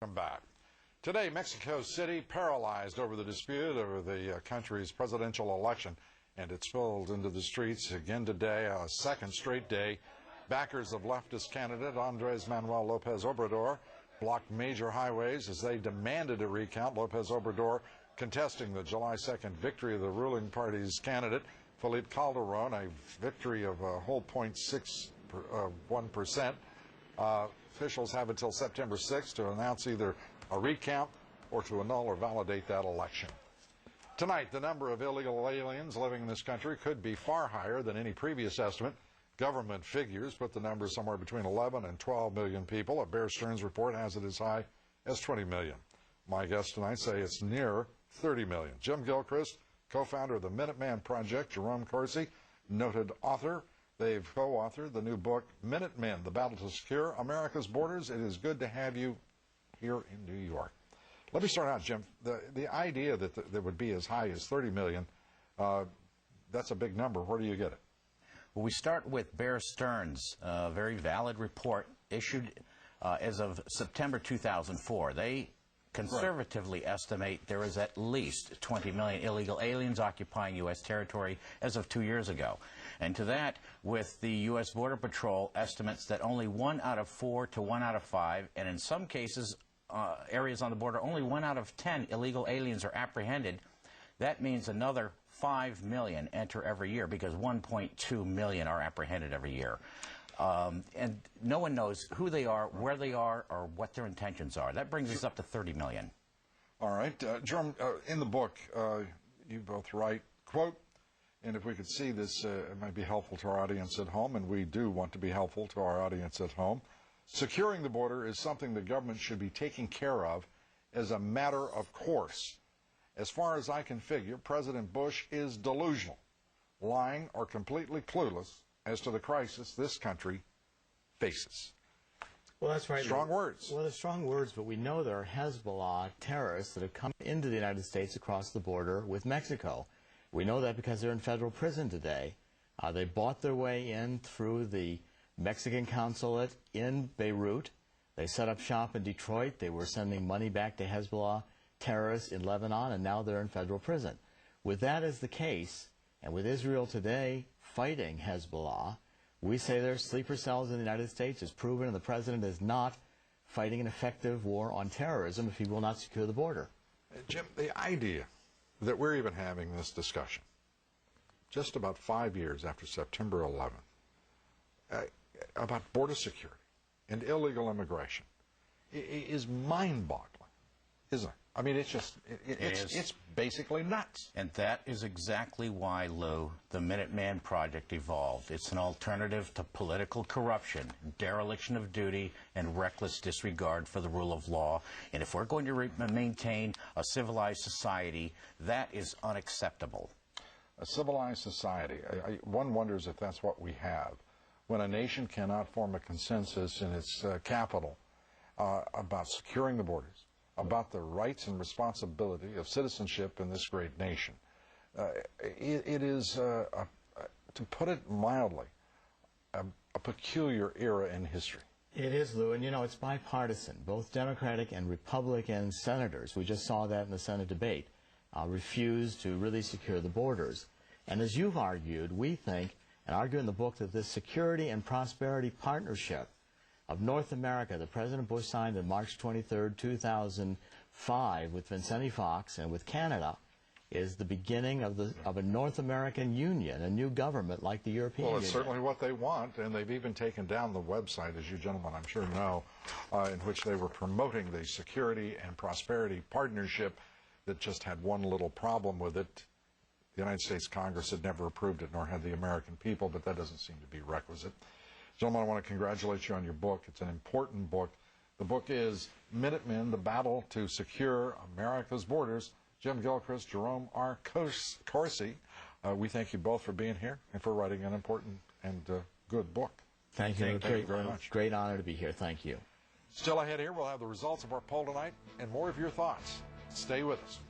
Welcome back. Today, Mexico City paralyzed over the dispute over the country's presidential election, and it's filled into the streets again today, a second straight day. Backers of leftist candidate Andres Manuel Lopez Obrador blocked major highways as they demanded a recount. Lopez Obrador contesting the July 2nd victory of the ruling party's candidate, Felipe Calderon, a victory of a whole 0.61%. Officials have until September 6th to announce either a recount or to annul or validate that election. Tonight, the number of illegal aliens living in this country could be far higher than any previous estimate. Government figures put the number somewhere between 11 and 12 million people. A Bear Stearns report has it as high as 20 million. My guests tonight say it's near 30 million. Jim Gilchrist, co-founder of the Minuteman Project, Jerome Corsi, noted author. They've co-authored the new book, Minutemen, The Battle to Secure America's Borders. It is good to have you here in New York. Let me start out, Jim. The idea that there would be as high as 30 million, that's a big number. Where do you get it? Well, we start with Bear Stearns, a very valid report issued as of September 2004. They conservatively estimate there is at least 20 million illegal aliens occupying U.S. territory as of 2 years ago. And to that, with the U.S. Border Patrol estimates that only 1 out of 4 to 1 out of 5, and in some cases, areas on the border, only 1 out of 10 illegal aliens are apprehended. That means another 5 million enter every year because 1.2 million are apprehended every year. And no one knows who they are, where they are, or what their intentions are. That brings us up to 30 million. All right. Jerome, in the book, you both write, quote, and if we could see this, it might be helpful to our audience at home, and we do want to be helpful to our audience at home. Securing the border is something the government should be taking care of as a matter of course. As far as I can figure, President Bush is delusional, lying, or completely clueless as to the crisis this country faces. Well, that's right. Strong words. Well, they're strong words, but we know there are Hezbollah terrorists that have come into the United States across the border with Mexico. We know that because they're in federal prison today. They bought their way in through the Mexican consulate in Beirut. They set up shop in Detroit. They were sending money back to Hezbollah terrorists in Lebanon, and now they're in federal prison. With that as the case, and with Israel today fighting Hezbollah, we say there's sleeper cells in the United States, as proven, and the president is not fighting an effective war on terrorism if he will not secure the border. Jim, the idea that we're even having this discussion just about 5 years after September 11th about border security and illegal immigration is mind-boggling, isn't it? I mean, it's basically nuts. And that is exactly why, Lou, the Minuteman Project evolved. It's an alternative to political corruption, dereliction of duty, and reckless disregard for the rule of law. And if we're going to maintain a civilized society, that is unacceptable. A civilized society. One wonders if that's what we have. When a nation cannot form a consensus in its capital about securing the borders, about the rights and responsibility of citizenship in this great nation. It is, to put it mildly, a peculiar era in history. It is, Lou, and you know, it's bipartisan. Both Democratic and Republican senators, we just saw that in the Senate debate, refused to really secure the borders. And as you've argued, we think, and argue in the book, that this security and prosperity partnership of North America that President Bush signed on March 23, 2005 with Vicente Fox and with Canada is the beginning of a North American Union, a new government like the European Union. Well, it's certainly what they want, and they've even taken down the website, as you gentlemen I'm sure know, in which they were promoting the security and prosperity partnership that just had one little problem with it. The United States Congress had never approved it, nor had the American people, but that doesn't seem to be requisite. Gentlemen, I want to congratulate you on your book. It's an important book. The book is Minutemen, The Battle to Secure America's Borders. Jim Gilchrist, Jerome R. Corsi, we thank you both for being here and for writing an important and good book. Thank you. Thank you very much. Great honor to be here. Thank you. Still ahead here, we'll have the results of our poll tonight and more of your thoughts. Stay with us.